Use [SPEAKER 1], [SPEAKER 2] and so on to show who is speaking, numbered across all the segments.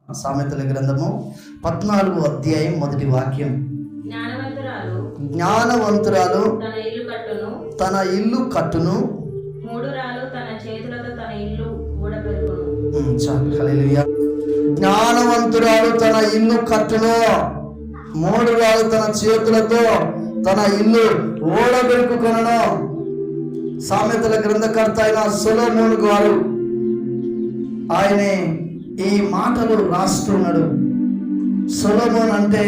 [SPEAKER 1] సామెతల గ్రంథము 14వ అధ్యాయం 1వ వాక్యం. జ్ఞానవంతురాలు తన ఇల్లు కట్టును, హల్లెలూయా. జ్ఞానవంతురాలు తన ఇల్లు కట్టును, మూడురాలు తన చేతులతో తన ఇల్లు ఓడబెరుకుకొనును. సామెతల గ్రంథకర్త అయిన సొలొమోను గారు ఆయనే ఈ మాటలు రాస్తున్నాడు. సొలొమోన్ అంటే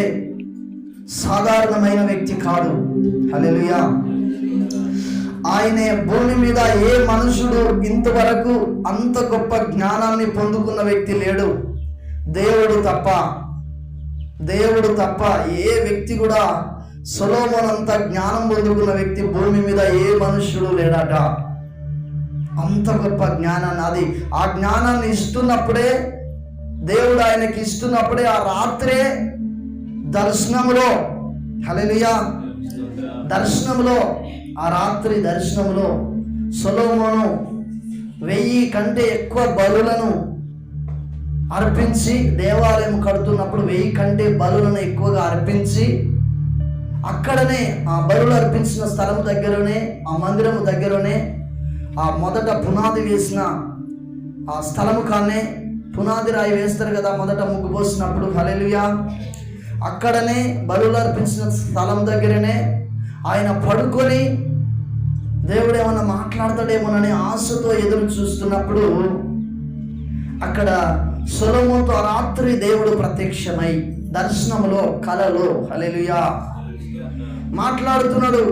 [SPEAKER 1] సాధారణమైన వ్యక్తి కాదు. హల్లెలూయా. ఆయనే భూమి మీద ఏ మనుషుడు ఇంతవరకు అంత గొప్ప జ్ఞానాన్ని పొందుకున్న వ్యక్తి లేడు. దేవుడు తప్ప ఏ వ్యక్తి కూడా సొలొమోన్ అంత జ్ఞానం పొందుకున్న వ్యక్తి భూమి మీద ఏ మనుష్యుడు లేడట. అంత గొప్ప జ్ఞానాన్ని, ఆ జ్ఞానాన్ని ఇస్తున్నప్పుడే, దేవుడు ఆయనకి ఇస్తున్నప్పుడే, ఆ రాత్రే దర్శనములో, హల్లెలూయా, దర్శనములో, ఆ రాత్రి దర్శనములో సొలొమోను 1000 కంటే ఎక్కువ బలులను అర్పించి, దేవాలయం కడుతున్నప్పుడు 1000 కంటే బలులను ఎక్కువగా అర్పించి, అక్కడనే ఆ బలులు అర్పించిన స్థలం దగ్గరనే, ఆ మందిరము దగ్గరనే, ఆ మొదట పునాది వేసిన ఆ స్థలము కానే పునాది రాయి వేస్తారు కదా మొదట ముగ్గు పోసినప్పుడు, హల్లెలూయా, అక్కడనే బలులు అర్పించిన స్థలం దగ్గరనే ఆయన పడుకొని దేవుడు ఏమన్నా మాట్లాడతాడేమోనని ఆశతో ఎదురు చూస్తున్నప్పుడు అక్కడ సొలొమోనుతో రాత్రి దేవుడు ప్రత్యక్షమై దర్శనములో, కలలో, హల్లెలూయా, మాట్లాడుతున్నాడు.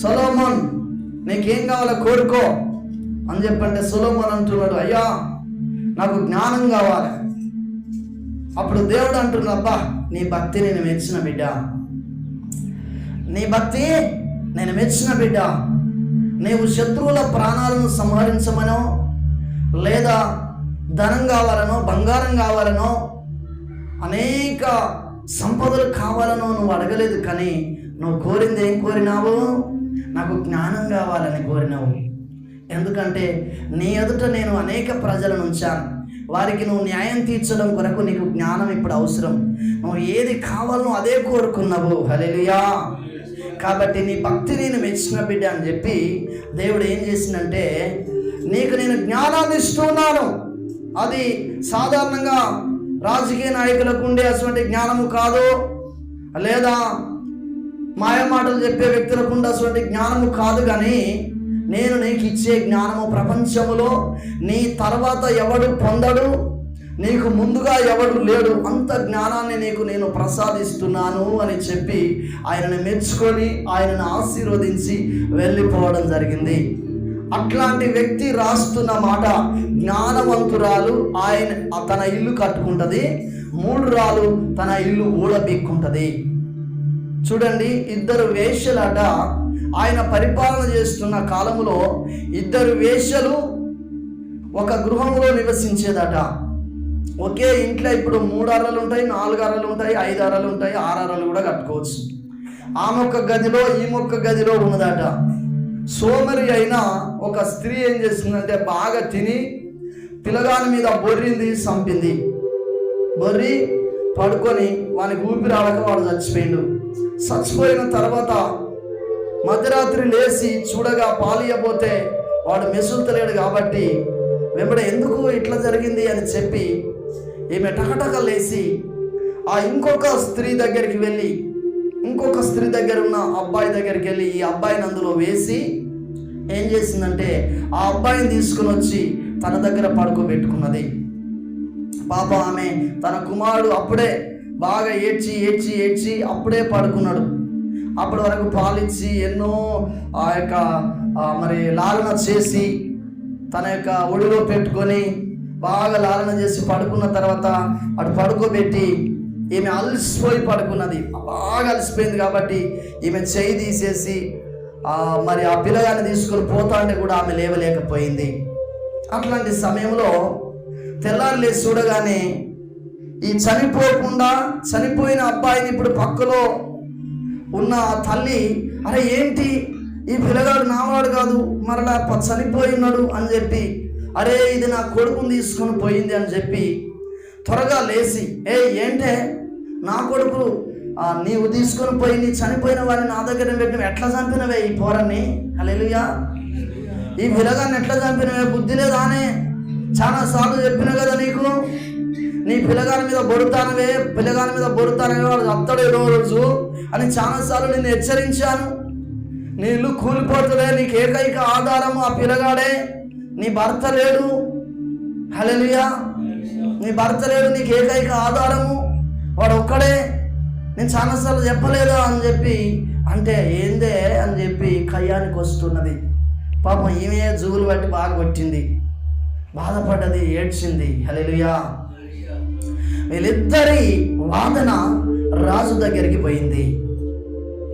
[SPEAKER 1] సొలొమోన్, నీకేం కావాలో కోరుకో అని చెప్పంటే సొలొమోన్ అంటున్నాడు, అయ్యా నాకు జ్ఞానం కావాలి. అప్పుడు దేవుడు అంటున్నాడు, అబ్బా నీ భక్తి నేను మెచ్చిన బిడ్డ, నీ భక్తి నేను మెచ్చిన బిడ్డ. నీవు శత్రువుల ప్రాణాలను సంహరించమనో, లేదా ధనం కావాలనో, బంగారం కావాలనో, అనేక సంపదలు కావాలనో నువ్వు అడగలేదు. కానీ నువ్వు కోరింది ఏం కోరినావు? నాకు జ్ఞానం కావాలని కోరినావు. ఎందుకంటే నీ ఎదుట నేను అనేక ప్రజలను ఉంచాను, వారికి నువ్వు న్యాయం తీర్చడం కొరకు నీకు జ్ఞానం ఇప్పుడు అవసరం. నువ్వు ఏది కావాలనో అదే కోరుకున్నావు. హల్లెలూయా. కాబట్టి నీ భక్తి నేను మెచ్చిన బిడ్డ అని చెప్పి దేవుడు ఏం చేసిందంటే, నీకు నేను జ్ఞానాన్ని ఇస్తున్నాను. అది సాధారణంగా రాజకీయ నాయకులకు ఉండే అటువంటి జ్ఞానము కాదు, లేదా మాయమాటలు చెప్పే వ్యక్తులకు ఉండే అటువంటి జ్ఞానము కాదు. కానీ నేను నీకు ఇచ్చే జ్ఞానము ప్రపంచములో నీ తర్వాత ఎవడు పొందడు, నీకు ముందుగా ఎవడు లేడు, అంత జ్ఞానాన్ని నీకు నేను ప్రసాదిస్తున్నాను అని చెప్పి ఆయనను మెచ్చుకొని, ఆయనను ఆశీర్వదించి వెళ్ళిపోవడం జరిగింది. అట్లాంటి వ్యక్తి రాస్తున్న మాట, జ్ఞానవంతురాలు తన ఇల్లు కట్టుకుంటుంది, మూడురాలు తన ఇల్లు ఊడబీక్కుంటుంది. చూడండి, 2 వేశ్యలట ఆయన పరిపాలన చేస్తున్న కాలములో 2 వేశ్యలు ఒక గృహంలో నివసించేదట. ఒకే ఇంట్లో ఇప్పుడు 3 అరలు ఉంటాయి, 4 అరలు ఉంటాయి, 5 అరలు ఉంటాయి, 6 అరలు కూడా కట్టుకోవచ్చు. ఆమె ఒక గదిలో, ఈమె ఒక గదిలో ఉన్నదట. సోమరి అయిన ఒక స్త్రీ ఏం చేసిందంటే, బాగా తిని పిల్లగాని మీద బొర్రింది, చంపింది. బొర్రి పడుకొని వానికి ఊపిరాడక వాడు చచ్చిపోయిండు. చచ్చిపోయిన తర్వాత మధ్యరాత్రి లేచి చూడగా పాలియబోతే వాడు మెసులుతలేడు. కాబట్టి వెంబడ ఎందుకు ఇట్లా జరిగింది అని చెప్పి ఈమె టకటక లేచి ఆ ఇంకొక స్త్రీ దగ్గరికి వెళ్ళి, ఇంకొక స్త్రీ దగ్గర ఉన్న అబ్బాయి దగ్గరికి వెళ్ళి ఈ అబ్బాయిని అందులో వేసి ఏం చేసిందంటే, ఆ అబ్బాయిని తీసుకుని వచ్చి తన దగ్గర పడుకోబెట్టుకున్నది. పాప ఆమె తన కుమారుడు అప్పుడే బాగా ఏడ్చి అప్పుడే పడుకున్నాడు. అప్పటి వరకు పాలిచ్చి ఎన్నో ఆ యొక్క మరి లాలన చేసి తన యొక్క ఒడిలో పెట్టుకొని బాగా లాలన చేసి పడుకున్న తర్వాత అటు పడుకోబెట్టి ఈమె అలసిపోయి పడుకున్నది. బాగా అలసిపోయింది కాబట్టి ఈమె చేయి తీసేసి మరి ఆ పిల్లగాన్ని తీసుకొని పోతా అంటే కూడా ఆమె లేవలేకపోయింది. అట్లాంటి సమయంలో తెల్లారి లేచి చూడగానే ఈ చనిపోయిన అబ్బాయిని ఇప్పుడు పక్కలో ఉన్న తల్లి, అరే ఏంటి ఈ పిల్లగాడు నావాడు కాదు, మరలా చనిపోయి ఉన్నాడు అని చెప్పి, అరే ఇది నా కొడుకుని తీసుకొని పోయింది అని చెప్పి త్వరగా లేచి, ఏంటే నా కొడుకు నీవు తీసుకొని పోయి నీ చనిపోయిన వారిని నా దగ్గర పెట్టిన ఎట్లా చంపినవే ఈ పోరని, హల్లెలూయా, ఈ పిల్లగాన్ని ఎట్లా చంపినవే, బుద్ధి లేదానే, చాలా సార్లు చెప్పిన కదా నీకు, నీ పిల్లగాని మీద బొరుతానవే వాడు అత్తడు ఏదో రోజు అని చాలాసార్లు నేను హెచ్చరించాను. నీ ఇల్లు కూలిపోతుందే, నీకు ఏకైక ఆధారము ఆ పిల్లగాడే, నీ భర్త లేడు, హల్లెలూయా, నీ భర్త లేడు, నీకు ఏకైక ఆధారము వాడు ఒక్కడే, నేను చాలాసార్లు చెప్పలేదా అని చెప్పి అంటే ఏందే అని చెప్పి కయ్యానికి వస్తున్నది. పాపం ఈమె జూలు బట్టి బాగా కొట్టింది, బాధపడ్డది, ఏడ్చింది, హల్లెలూయా. వీళ్ళిద్దరి వాదన రాజు దగ్గరికి పోయింది.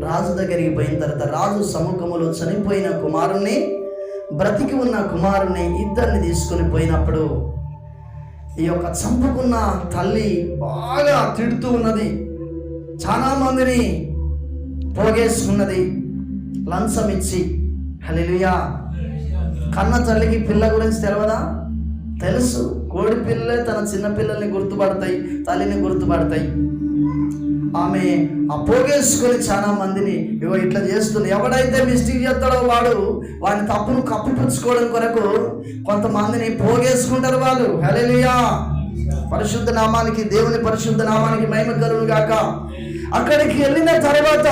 [SPEAKER 1] రాజు దగ్గరికి పోయిన తర్వాత రాజు సముఖములో చనిపోయిన కుమారుణ్ణి, బ్రతికి ఉన్న కుమారుణ్ణి ఇద్దరిని తీసుకొని పోయినప్పుడు ఈ యొక్క చంపుకున్న తల్లి బాగా తిడుతూ ఉన్నది, చాలా మందిని పోగేసుకున్నది లంచం ఇచ్చి, హల్లెలూయా. కన్న తల్లికి పిల్ల గురించి తెలియదా? తెలుసు. కోడి పిల్లలే తన చిన్న పిల్లల్ని గుర్తుపడతాయి, తల్లిని గుర్తుపడతాయి. ఆమె పోగేసుకొని చాలా మందిని ఇట్లా చేస్తుంది. ఎవడైతే మిస్టేక్ చేస్తాడో వాడిని తప్పును కప్పిపుచ్చుకోవడం కొరకు కొంతమందిని పోగేసుకుంటారు వాళ్ళు, హల్లెలూయా. పరిశుద్ధ నామానికి, దేవుని పరిశుద్ధ నామానికి మహిమ కలుగును గాక. అక్కడికి వెళ్ళిన తర్వాత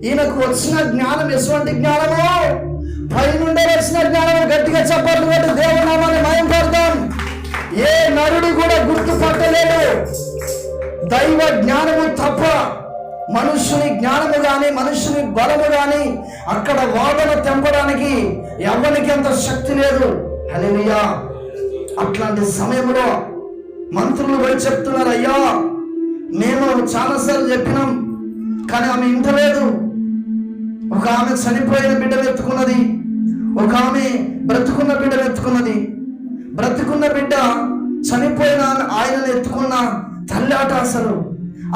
[SPEAKER 1] ఈయనకు వచ్చిన జ్ఞానం ఎటువంటి జ్ఞానము? పైనుండే వచ్చిన జ్ఞానము. గట్టిగా చెప్పాలి, దేవుని నామాన్ని మహిమ పడతాం. ఏ నరుడు కూడా గుర్తుపట్టలేడు దైవ జ్ఞానము తప్ప. మనుష్యుని జ్ఞానము గాని, మనుష్యుని బలము గాని అక్కడ వాదన తెంపడానికి ఎవరికి అంత శక్తి లేదు, హల్లెలూయా. అట్లాంటి సమయంలో మంత్రులు పోయి చెప్తున్నారు, అయ్యా మేము చాలాసార్లు చెప్పినాం కానీ ఆమె ఇంటలేదు. ఒక ఆమె చనిపోయిన బిడ్డను ఎత్తుకున్నది, ఒక ఆమె బ్రతుకున్న బిడ్డను ఎత్తుకున్నది. బ్రతుకున్న బిడ్డ చనిపోయిన ఆయనను ఎత్తుకున్న తల్లి ఆట అసలు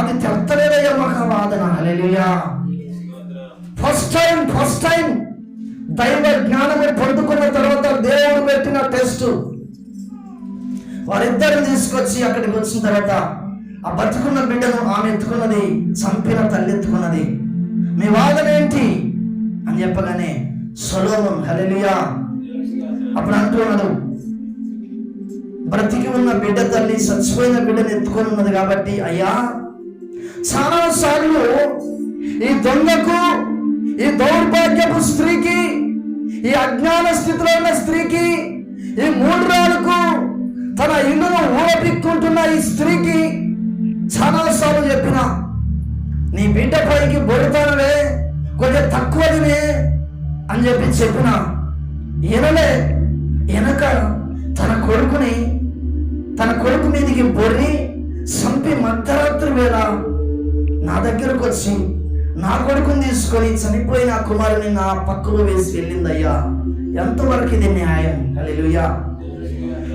[SPEAKER 1] అది తెత్తలేదయ్యా మాకు వాదన, హల్లెలూయా. ఫస్ట్ టైం దైవ జ్ఞానము పొందుకున్న తర్వాత దేవుడు పెట్టిన టెస్ట్. వారిద్దరిని తీసుకొచ్చి అక్కడికి వచ్చిన తర్వాత ఆ బతుకున్న బిడ్డను ఆమె ఎత్తుకున్నది, చంపిన తల్లి ఎత్తుకున్నది. మీ వాదన ఏంటి అని చెప్పగానే సొలొమోను, హల్లెలూయా, అప్పుడు అంటున్నాడు, బ్రతికి ఉన్న బిడ్డ తల్లి చచ్చిపోయిన బిడ్డను ఎత్తుకొని ఉన్నది కాబట్టి అయ్యా, చాలా సార్లు ఈ దొంగకు, ఈ దౌర్భాగ్యపు స్త్రీకి, ఈ అజ్ఞాన స్థితిలో ఉన్న స్త్రీకి, ఈ మూఢురాలకు, తన ఇల్లును ఊరపిక్కుంటున్న ఈ స్త్రీకి చాలాసార్లు చెప్పిన, నీ బిడ్డ పైకి బొడతానవే, కొంచెం తక్కువదినే అని చెప్పిన ఈయనలే వెనక తన కొడుకు మీదికి బొర్రి చంపి మధ్యరాత్రి వేళ నా దగ్గరకు వచ్చి నా కొడుకుని తీసుకొని చనిపోయిన కుమారుని నా పక్కలో వేసి వెళ్ళిందయ్యా. ఎంతవరకు ఇది న్యాయం, హల్లెలూయా.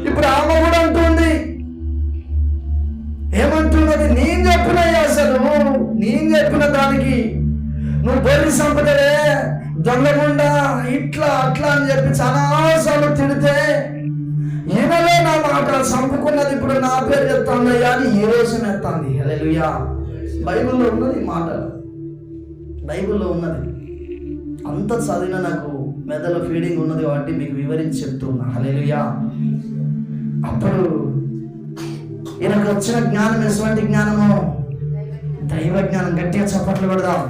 [SPEAKER 1] ఇప్పుడు ఆమె కూడా అంటుంది, ఏమంటున్నది, నేను చెప్పినయ్యా, అసలు నేను చెప్పిన దానికి నువ్వు బొర్రి సంపదలే, దొంగకుండా, ఇట్లా అట్లా అని చెప్పి చాలాసార్లు తిడితే ఈమెలే నా మాట చంపుకున్నది, ఇప్పుడు నా పేరు చెప్తానయ్యా అని ఈ రోజు ఎత్తాంది, హల్లెలూయా. బైబిల్లో ఉన్నది ఈ మాట, బైబిల్లో ఉన్నది. అంత చదివిన నాకు మెదలో ఫీడింగ్ ఉన్నది కాబట్టి మీకు వివరించి చెప్తున్నా, హల్లెలూయా. అప్పుడు ఈయనకు వచ్చిన జ్ఞానం ఎటువంటి జ్ఞానము? దైవ జ్ఞానం. గట్టిగా చప్పట్లు పెడదాం.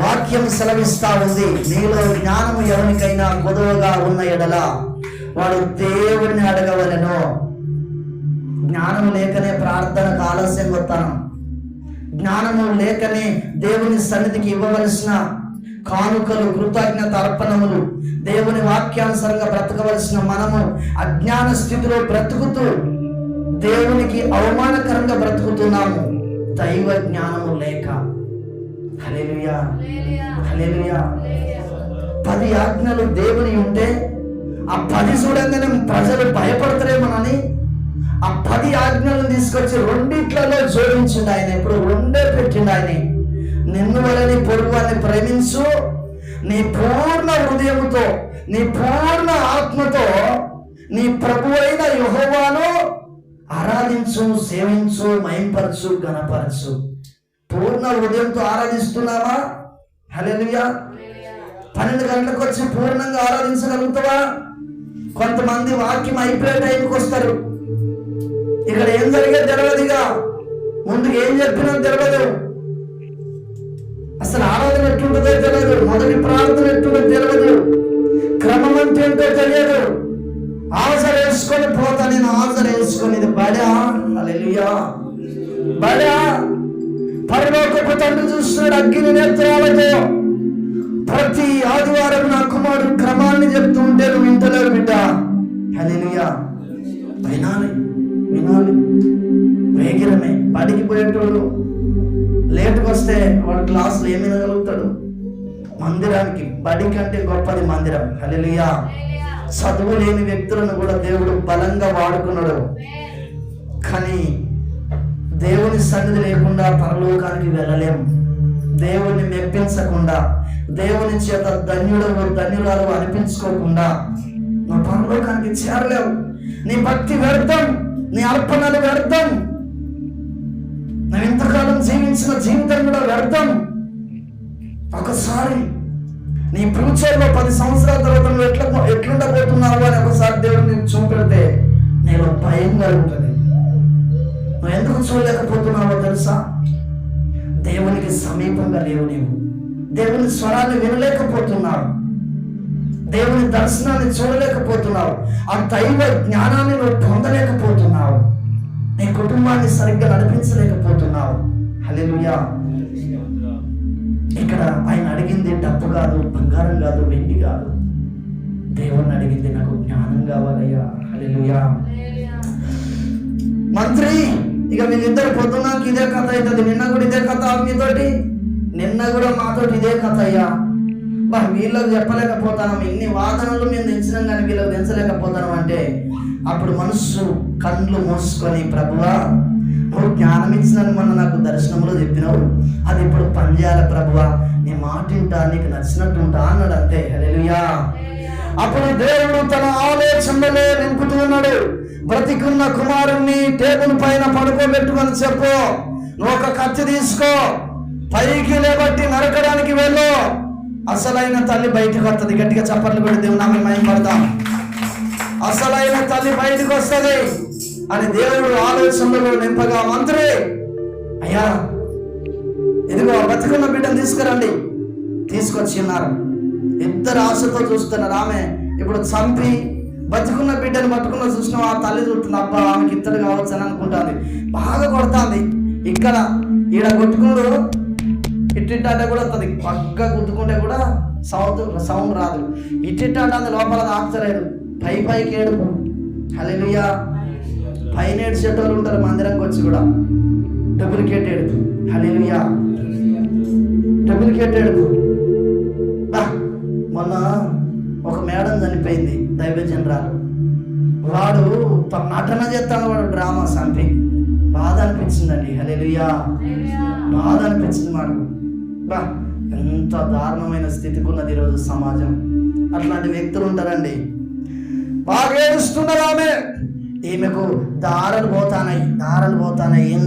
[SPEAKER 1] వాక్యం సెలవిస్తా ఉంది, నీలో జ్ఞానము ఎవరికైనా కొదువగా ఉన్న ఎడల వాడు దేవుడిని అడగవలెను. జ్ఞానము లేకనే ప్రార్థనకు ఆలస్యం వస్తాను, జ్ఞానము లేకనే దేవుని సన్నిధికి ఇవ్వవలసిన కానుకలు, కృతజ్ఞత అర్పణములు, దేవుని వాక్యానుసారంగా బ్రతకవలసిన మనము అజ్ఞాన స్థితిలో బ్రతుకుతూ దేవునికి అవమానకరంగా బ్రతుకుతున్నాము, దైవ జ్ఞానము లేక. హల్లెలూయా, హల్లెలూయా. 10 ఆజ్ఞలు దేవుని ఉంటే ఆ 10 చూడంగానే ప్రజలు భయపడతారేమోనని ఆ 10 ఆజ్ఞలను తీసుకొచ్చి 2 జోడించిండు ఆయన. ఇప్పుడు 2 పెట్టిండు ఆయన. నిన్ను వలని పొరుగువాన్ని ప్రేమించు, నీ పూర్ణ హృదయముతో, నీ పూర్ణ ఆత్మతో నీ ప్రభు అయిన యెహోవాను ఆరాధించు, సేవించు, మహింపరచు, ఘనపరచు. పూర్ణ హృదయంతో ఆరాధిస్తున్నావా? హల్లెలూయా. 12 గంటలకు వచ్చి పూర్ణంగా ఆరాధించగలుగుతావా? కొంతమంది వాక్యం అయిపోయే టైంకి వస్తారు. ఇక్కడ ఏం జరిగేది తెలియదుగా, ముందుకు ఏం చెప్పినా తెలియదు, అసలు ఆరాధన ఎట్లుంటుందో తెలియదు, మొదటి ప్రార్థన ఎట్లుందో తెలియదు, క్రమం అంటే ఏంటో తెలియదు. ఆజరు వేసుకొని పోతా, నేను ఆజరు వేసుకొని ఇది బడా. హల్లెలూయా. బడా. పరలోకపు తండ్రి చూస్తున్నాడు అగ్ని నేత్రాలతో. ప్రతి ఆదివారం నా కుమారుడు క్రమాన్ని చెప్తూ ఉంటే నువ్వు వింటలేవు బిడ్డ. హల్లెలూయా. వినాలి, వినాలి. వేగిరమే. బడికి పోయేటోడు లేటుకు వస్తే వాడు క్లాసులు ఏమి వినగలుగుతాడు? మందిరానికి, బడి కంటే గొప్పది మందిరం. హల్లెలూయా. చదువు లేని వ్యక్తులను కూడా దేవుడు బలంగా వాడుకున్నాడు. కానీ దేవుని సన్నిధి లేకుండా పరలోకానికి వెళ్ళలేం. దేవుని మెప్పించకుండా, దేవుని చేత ధన్యురాలు అనిపించుకోకుండా నువ్వు పరలోకానికి చేరలేవు. నీ భక్తి వ్యర్థం, నీ అర్పణలు వ్యర్థం, నువ్వు ఇంతకాలం జీవించిన జీవితం కూడా వ్యర్థం. ఒకసారి నీ ఫ్యూచర్లో 10 సంవత్సరాల తర్వాత నువ్వు ఎట్లుండబోతున్నావు అని ఒకసారి దేవుడు నీకు చూపెడితే నేను భయం కలుగుతుంది. నువ్వు ఎందుకు చూడలేకపోతున్నావో తెలుసా? దేవునికి సమీపంగా లేవు. నీవు దేవుని స్వరాన్ని వినలేకపోతున్నావు, దేవుని దర్శనాన్ని చూడలేకపోతున్నావు, ఆ దైవ జ్ఞానాన్ని నువ్వు పొందలేకపోతున్నావు, నీ కుటుంబాన్ని సరిగ్గా నడిపించలేకపోతున్నావు. హల్లెలూయా. ఇక్కడ ఆయన అడిగింది డబ్బు కాదు, బంగారం కాదు, వెండి కాదు. దేవుణ్ణి అడిగింది నాకు జ్ఞానం కావాలయ్యా. హల్లెలూయా. మంత్రి, ఇక వీళ్ళిద్దరు పొద్దున్నాక ఇదే కథ అవుతుంది. నిన్న కూడా ఇదే కథ మీతోటి, నిన్న కూడా మాతోటి ఇదే కథ అయ్యా. వీళ్ళకి చెప్పలేకపోతాను, ఇన్ని వాదనలు మేము దించినాం కానీ వీళ్ళకి దించలేకపోతాను అంటే అప్పుడు మనస్సు కళ్ళు మూసుకొని, ప్రభువా నువ్వు జ్ఞానం ఇచ్చినని మొన్న నాకు దర్శనంలో చెప్పినావు, అది ఇప్పుడు పనిచేయాలి ప్రభువా, నీ మాట వింటా, నీకు నచ్చినట్టు ఉంటా అన్నాడు. అంతే. హల్లెలూయా. అప్పుడు దేవుడు తన ఆలోచనలో నింపుతూ ఉన్నాడు. బ్రతికున్న కుమారుణ్ణి టేబుల్ పైన పడుకోబెట్టుకొని చెప్పు, నువ్వు ఒక కత్తి తీసుకో, పైకి లేబట్టి నరకడానికి వెళ్ళు, అసలైన తల్లి బయటకు వస్తుంది. గట్టిగా చప్పట్లు కొట్టి దేవుని నామమున మహిమపడదాం. అసలైన తల్లి బయటకు వస్తుంది అని దేవుడు ఆలోచనలో నింపగా, మంత్రి అయ్యా ఇదిగో బతికున్న బిడ్డను తీసుకురండి. తీసుకొచ్చి ఉన్నారు. ఇద్దరు ఆశతో చూస్తున్నారు. ఆమె ఇప్పుడు చంపి బతికున్న బిడ్డను పట్టుకున్న చూసిన ఆ తల్లి చూస్తుంది, అబ్బా ఆమెకి ఇద్దరు కావచ్చు అని అనుకుంటుంది. బాగా కొడుతుంది. ఇక్కడ ఈడ కొట్టుకున్నాడు, ఇట్టింటే కూడా వస్తుంది, పక్క గుద్దుకుంటే కూడా సౌండ్ రాదు. ఇట్టింటే అది లోపల ఆపుతలేదు, పైకి ఏడుపు. హల్లెలూయా. పైన ఏడ్చేటోళ్ళు ఉంటారు మందిరంకి వచ్చి కూడా, డూప్లికేట్ ఏడుపు. హల్లెలూయా. డూప్లికేట్ ఏడుపు. మొన్న ఒక మేడం చనిపోయింది, దైవజనరాలు. వాడు నటన చేస్తాను, వాడు డ్రామా సంపి. బాధ అనిపించిందండి. హల్లెలూయా. బాధ అనిపించింది మాకు. ఎంత దారుణమైన స్థితికి ఉన్నది ఈరోజు సమాజం. అట్లాంటి వ్యక్తులు ఉంటారండి. బాగా ఏడుస్తున్నారు ఆమె. ఈమెకు దారాలు పోతానాయి. ఏం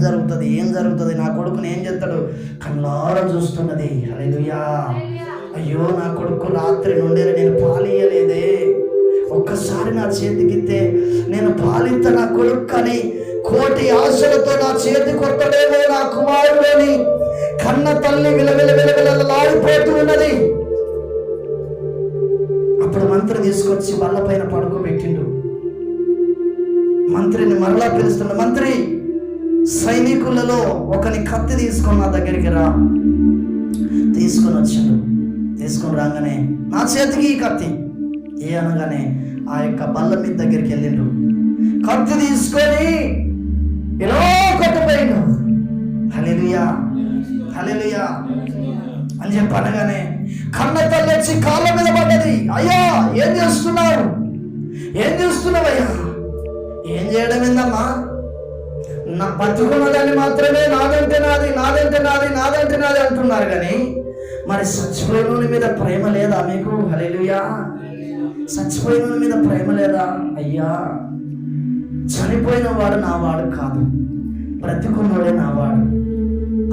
[SPEAKER 1] జరుగుతుంది, నా కొడుకుని ఏం చేస్తాడు కళ్ళారా చూస్తున్నది. హల్లెలూయా. అయ్యో నా కొడుకు రాత్రి నుండి నేను పాలియలేదే, ఒక్కసారి నా చేతికిస్తే నేను పాలిత నా కొడుకు అని కోటి ఆశలతో నా చేతి కొట్టలేమో నా కుమారుడని కన్న తల్లి విలవిలలాడిపోతూ ఉన్నది. అప్పుడు మంత్రి తీసుకొచ్చి బల్ల పైన పడుకోబెట్టిండు. మంత్రిని మరలా పిలుస్తున్న, మంత్రి సైనికులలో ఒకని కత్తి తీసుకొని నా దగ్గరికి రా. తీసుకొని వచ్చిండు. తీసుకొని రాగానే నా చేతికి ఈ కత్తి అనగానే ఆ యొక్క బల్ల మీద దగ్గరికి వెళ్ళిండు. కత్తి తీసుకొని ఇలా కొట్టపోయిండు. హల్లెలూయా. హల్లెలూయా అని చెప్పి అనగానే కన్న తల్లి వచ్చి కాళ్ళ మీద పడ్డది. అయ్యా ఏం చేస్తున్నావయ్యా? ఏం చేయడం ఏందమ్మా? నా బతుకున్నదాన్ని మాత్రమే నాదంటే నాది అంటున్నారు కానీ మరి చచ్చిపోయిన మీద ప్రేమ లేదా మీకు? హల్లెలూయా. చచ్చిపోయిన మీద ప్రేమ లేదా? అయ్యా చనిపోయిన వాడు నా వాడు కాదు, బ్రతికున్నోడే నా వాడు.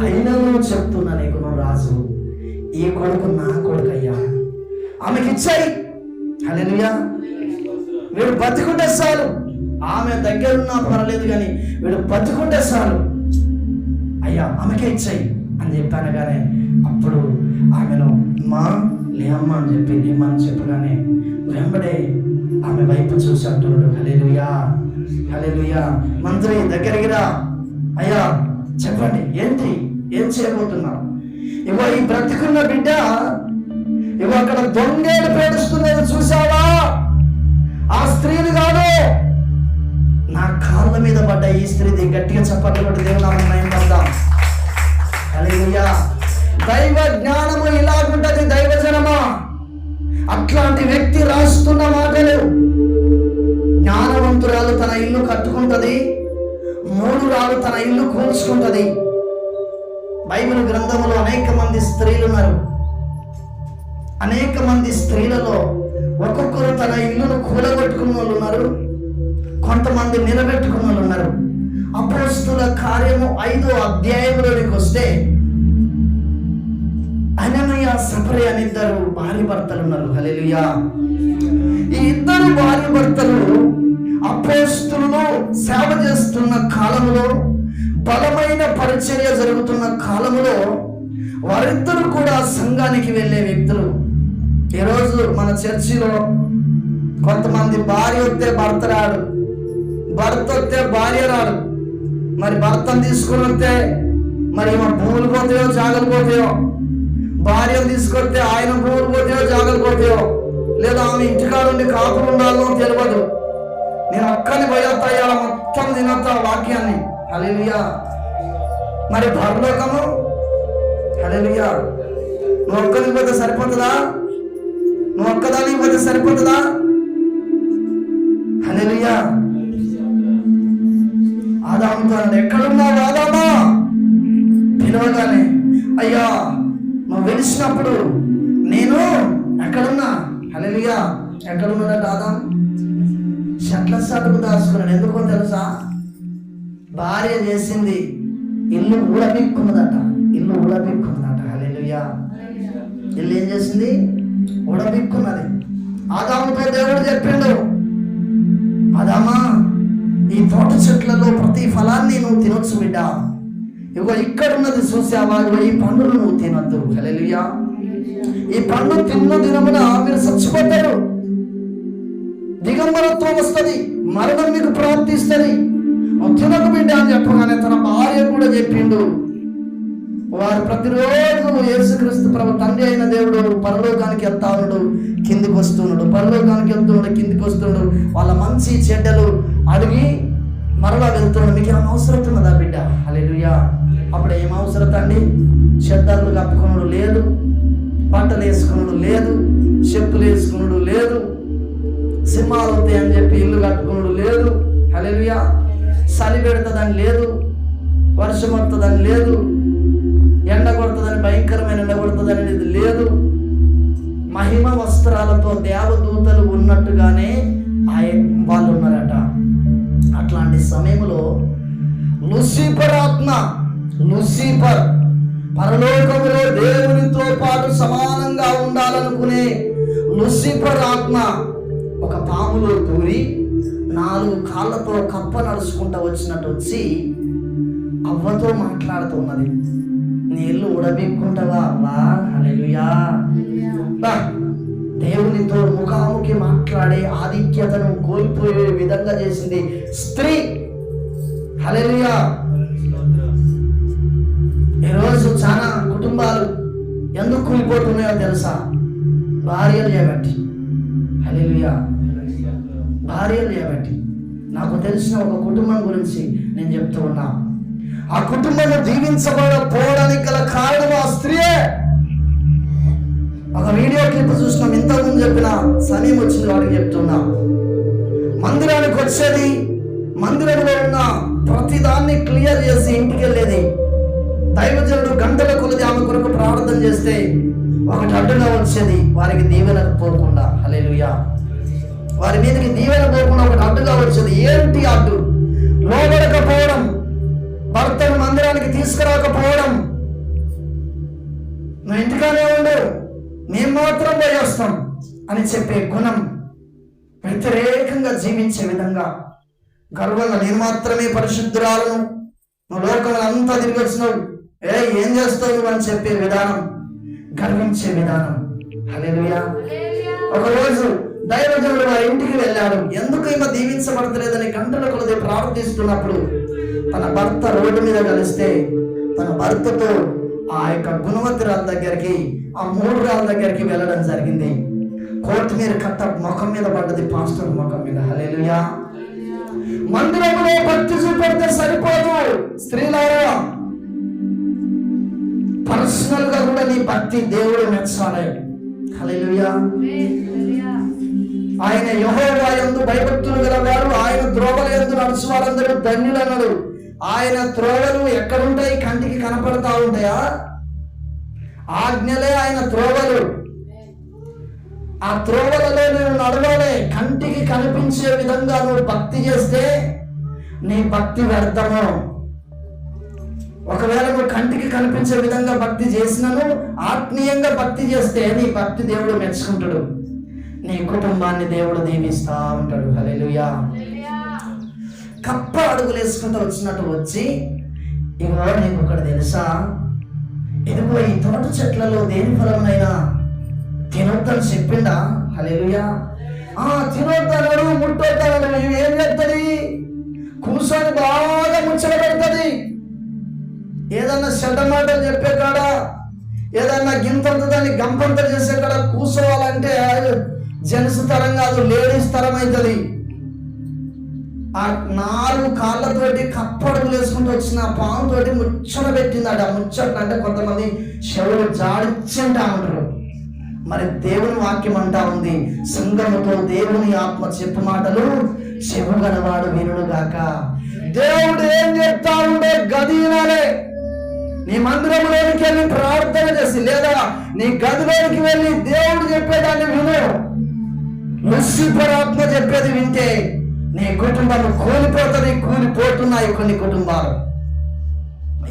[SPEAKER 1] అయినను చెప్తున్నా నీకు, నువ్వు రాజు, ఈ కొడుకు నా కొడుకు అయ్యా, ఆమెకి ఇచ్చాయి. హల్లెలూయా. వీడు బతికుంటే చాలు, ఆమె దగ్గరున్నా పర్వాలేదు కానీ వీడు బతికుంటే చాలు అయ్యా, ఆమెకే ఇచ్చాయి అని చెప్పాను. కానీ అప్పుడు ఆమెను మా లేమ్మ అని చెప్పి లేమ్మని చెప్పగానే వెంబడే ఆమె వైపు చూసి అంటున్నాడు, హల్లెలూయా హల్లెలూయా. మంత్రి దగ్గరికి రా, అయ్యా చెప్పండి, ఏంటి, ఏం చేయబోతున్నావు? ఇగో ఈ బ్రతికున్న బిడ్డ ఇగో అక్కడ దొంగేలు పేడుస్తున్నది చూసావా? ఆ స్త్రీని కాదు, నా కాళ్ళ మీద పడ్డ ఈ స్త్రీది. గట్టిగా చప్పట్లు కొట్టి దేవుని నామమున మహిమపడదాం. హల్లెలూయా. దైవ జ్ఞానము ఇలాగుంటది దైవజనమా. అట్లాంటి వ్యక్తి రాస్తున్న మాటలు. జ్ఞానవంతురాలు తన ఇల్లు కట్టుకుంటది, మూఢురాలు తన ఇల్లు కూల్చుకుంటది. బైబిల్ గ్రంథంలో అనేక మంది స్త్రీలు ఉన్నారు. అనేక మంది స్త్రీలలో ఒక్కొక్కరు తన ఇల్లును కూలగొట్టుకున్న వాళ్ళు ఉన్నారు, కొంతమంది నిలబెట్టుకున్న వాళ్ళు ఉన్నారు. అపోస్తుల కార్యము 5వ అధ్యాయంలోనికి వస్తే అననీయ సఫరే అని ఇద్దరు భార్య భర్తలు ఉన్నారు. హల్లెలూయా. ఈ ఇద్దరు భార్య భర్తలు అపోస్తులను సేవ చేస్తున్న కాలంలో, బలమైన పరిచర్య జరుగుతున్న కాలంలో వారిద్దరు కూడా సంఘానికి వెళ్ళే వ్యక్తులు. ఈరోజు మన చర్చిలో కొంతమంది భార్య వస్తే భర్త రాడు, భర్త వస్తే భార్య రాడు. మరి భర్తను తీసుకుని వస్తే మరి భూములు పోతాయో జాగలు పోతాయో, భార్యను తీసుకొస్తే ఆయన భూములు పోతాయో జాగలు పోతాయో, లేదా ఆమె ఇంటికాడ ఉండి కాపులు ఉండాలో తెలియదు. నేను ఒక్కని పోయేస్తా, ఇలా మొత్తం తినొస్తా వాక్యాన్ని. హల్లెలూయా. మరి పరలోకము, హల్లెలూయా, నువ్వు ఒక్కరికి పోతే సరిపోతుందా? నువ్వు ఒక్కదానికి పోతే సరిపోతుందా? హల్లెలూయా. ఆదాముతో ఎక్కడున్నావు ఆదామా? పిలవగానే అయ్యా నువ్వు వెలిసినప్పుడు నేను ఎక్కడున్నా. హల్లెలూయా. ఎక్కడున్నాడట ఆదాం? చెట్ల సాటుకు దాచుకున్నాడు. ఎందుకో తెలుసా? భార్య చేసింది, ఇల్లు ఊడబిక్కున్నదట, ఇల్లు ఊడబిక్కున్నదట. హల్లెలూయా. ఇల్లు ఏం చేసింది? ఊడబిక్కున్నది. ఆదాముతో దేవుడు చెప్పిండు, ఆదామా ఈ తోట చెట్లలో ప్రతి ఫలాన్ని నువ్వు తినొచ్చు బిడ్డ, ఇగో ఇక్కడ ఉన్నది చూసావా, ఇగో ఈ పండును నువ్వు తినొద్దు. హల్లెలూయా. ఈ పండు తిన్న దినమున మీరు చచ్చిపోతారు, దిగంబరత్వం వస్తుంది, మరణం మీకు ప్రవర్తిస్తుంది, తినకు బిడ్డ అని చెప్పగానే తన భార్య కూడా చెప్పిండు. వారు ప్రతిరోజు యేసుక్రీస్తు ప్రభు తండ్రి అయిన దేవుడు పరలోకానికి వెళ్తా ఉన్నాడు, కిందికి వస్తున్నాడు, పరలోకానికి వెళ్తున్నాడు, కిందికి వస్తున్నాడు. వాళ్ళ మంచి చెడ్డలు అడిగి మరలా వెళ్తున్నాడు. మీకు ఏమైనా అవసరం ఉన్నదా బిడ్డ? హల్లెలూయా. అప్పుడు ఏం అవసరం అండి? చెద్దర్లు కప్పుకున్నాడు లేదు, బట్టలు వేసుకున్నాడు లేదు, చెప్పులు వేసుకున్నాడు లేదు, సింహాలు వస్తాయని చెప్పి ఇల్లు కట్టుకున్నాడు లేదు. హల్లెలూయా. చలి పెడుతుందని లేదు, వర్షం వస్తుందని లేదు, ఎండ కొడుతుందని, భయంకరమైన ఎండ కొడుతుంది అనేది లేదు. మహిమ వస్త్రాలతో దేవదూతలు ఉన్నట్టుగానే వాళ్ళు ఉన్నారట. అట్లాంటి సమయంలో లూసిఫర్ ఆత్మ, లూసిఫర్ పరలోకములో దేవునితో పాటు సమానంగా ఉండాలనుకునే లూసిఫర్ ఆత్మ ఒక పాములో దూరి 4 కాళ్ళతో కప్ప నడుచుకుంటూ వచ్చినట్టు వచ్చి అవ్వతో మాట్లాడుతున్నది. నీళ్ళు ఉడబిక్కుంటావా అవ్వా? హల్లెలూయా. దేవునితో ముఖాముఖి మాట్లాడే ఆధిక్యతను కోల్పోయే విధంగా చేసింది స్త్రీ. హల్లెలూయా. ఈరోజు చాలా కుటుంబాలు ఎందుకు కూలిపోతున్నాయో తెలుసా? భార్యలు చేయబట్టి. హల్లెలూయా. భార్యలు చేయబట్టి. నాకు తెలిసిన ఒక కుటుంబం గురించి నేను చెప్తూ ఉన్నా. ఆ కుటుంబం దీవించబడకపోవడానికి గల కారణం ఆ స్త్రీయే. ఒక వీడియో క్లిప్ చూసినాం, ఇంతకుముందు చెప్పిన సమయం వచ్చింది వాడికి చెప్తున్నా. మందిరానికి వచ్చేది, మందిరంలో ఉన్న ప్రతిదాన్ని క్లియర్ చేసి ఇంటికి వెళ్ళేది. దైవజనుడు గంటల కొలది ఆమె కొరకు ప్రార్థన చేస్తే ఒకటి అడ్డుగా వచ్చేది, వారికి దీవెనకు పోకుండా. హల్లెలూయా. వారి మీదకి దీవెన పోకుండా ఒకటి అడ్డుగా వచ్చేది. ఏంటి అడ్డు? లోబడకపోవడం, భర్తను మందిరానికి తీసుకురాకపోవడం, నువ్వు ఇంటికానే ఉండు, మేము మాత్రం పోయి వస్తాం అని చెప్పే గుణం, వ్యతిరేకంగా జీవించే విధంగా, గర్వంగా నేను మాత్రమే పరిశుద్ధురాలను, నువ్వు లోకంలో అంతా తిరిగి వచ్చినావు, ఏం చేస్తావు అని చెప్పే విధానం, గర్వించే విధానం. హల్లెలూయా. ఒకరోజు దైవజనుడు వారి ఇంటికి వెళ్ళాడు. ఎందుకు ఈమె దీవించబడతలేదని గంటల కొలది ప్రార్థిస్తున్నప్పుడు తన భర్త రోడ్డు మీద కలిస్తే తన భర్తతో ఆ యొక్క గుణవంతురాల దగ్గరికి, ఆ 3 రాళ్ళ దగ్గరికి వెళ్ళడం జరిగింది. కోర్టు మీద కట్ట ముఖం మీద పడ్డది, పాస్టర్ ముఖం మీద. హల్లెలూయా. మందిరంలో భక్తి చూపెడితే సరిపోదు స్త్రీలారా, పర్సనల్ గా కూడా నీ భక్తి దేవుడు మెచ్చాలి. హల్లెలూయా. ఆయన యెహోవా యందు భయభక్తులు గలవారు, ఆయన త్రోవల యందు నడుచు వారందరూ ధన్యులన్నాడు. ఆయన త్రోవలు ఎక్కడుంటాయి? కంటికి కనపడతా ఉంటాయా? ఆజ్ఞలే ఆయన త్రోవలు. ఆ త్రోవలలో నువ్వు నడవాలి. కంటికి కనిపించే విధంగా నువ్వు భక్తి చేస్తే నీ భక్తి వ్యర్థము. ఒకవేళ నువ్వు కంటికి కనిపించే విధంగా భక్తి చేసినను, ఆత్మీయంగా భక్తి చేస్తే నీ భక్తి దేవుడు మెచ్చుకుంటాడు, నీ కుటుంబాన్ని దేవుడు దీవిస్తా ఉంటాడు. హల్లెలూయా. కప్ప అడుగులు వేసుకుంటూ వచ్చినట్టు వచ్చి, ఇగో నీకు ఒకటి తెలుసా, ఇదిగో ఈ తోట చెట్లలో దేని ఫలమైనా తినొద్దని చెప్పిండా? హల్లెలూయా. తినొద్దన్నాడు, ముట్టొద్దన్నాడు. ఏం చేస్తుంది? కూర్చొని బాగా ముచ్చట పెడుతుంది. ఏదన్నా చెడ్డ మాటలు చెప్పే కాడ, ఏదన్నా గింతంత దాన్ని గంపంత చేసే కాడ కూర్చోవాలంటే జెంట్స్ తరం కాదు, లేడీస్ తరం అవుతుంది. ఆ 4 కాళ్ళతోటి కప్పడుగులు వేసుకుంటూ వచ్చిన పాముతోటి ముచ్చట పెట్టింది. ఆ ముచ్చట అంటే కొంతమంది చెవులు జాడిచ్చింటా ఉంటారు. మరి దేవుని వాక్యం అంటా ఉంది, సంగముతో దేవుని ఆత్మ చెప్పు మాటలు చెవు గలవాడు వినుడు గాక. దేవుడు ఏం చెప్తా ఉండే గది వినాలే. నీ మందిరంలోనికి వెళ్ళి ప్రార్థన చేసి, లేదా నీ గదిలోనికి వెళ్ళి దేవుడు చెప్పేదాన్ని విను. లూసిఫర్ ఆత్మ చెప్పేది వింటే నీ కుటుంబం కూలిపోతుంది. కూలిపోతున్నాయి కొన్ని కుటుంబాలు.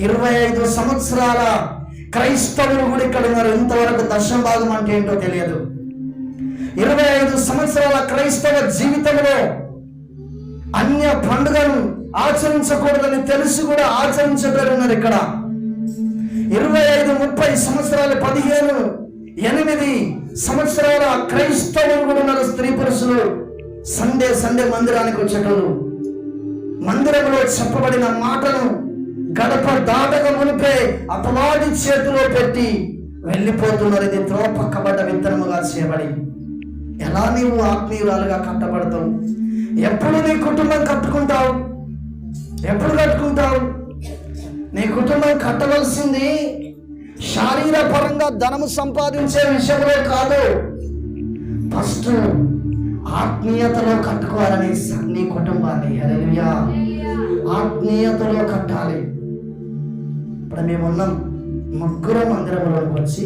[SPEAKER 1] 25 సంవత్సరాల క్రైస్తవులు కూడా ఇక్కడ ఉన్నారు. ఇంతవరకు దశమభాగం అంటే ఏంటో తెలియదు. 25 సంవత్సరాల క్రైస్తవ జీవితంలో అన్య పండుగను ఆచరించకూడదని తెలిసి కూడా ఆచరించబడున్నారు. ఇక్కడ 25-30 సంవత్సరాలు, 15-8 సంవత్సరాల క్రైస్తవులు కూడా ఉన్నారు. స్త్రీ పురుషులు సండే మందిరానికి వచ్చేటోళ్ళు, మందిరంలో చెప్పబడిన మాటను గడప దాటక మునిపే అపవాది చేతిలో పెట్టి వెళ్ళిపోతున్నారు. ఇది త్రోపక్కబడ్డ విత్తనముగా చేయబడి. ఎలా నీవు ఆత్మీయురాలుగా కట్టబడతావు? ఎప్పుడు నీ కుటుంబం కట్టుకుంటావు? ఎప్పుడు కట్టుకుంటావు? నీ కుటుంబం కట్టవలసింది శారీరపరంగా ధనము సంపాదించే విషయంలో కాదు. ఫస్ట్ ఆత్మీయతలో కట్టుకోవాలని నీ కుటుంబాన్ని. హల్లెలూయా. ఆత్మీయతలో కట్టాలి. ఇప్పుడు మేమున్నాం, 3 మందిరంలోకి వచ్చి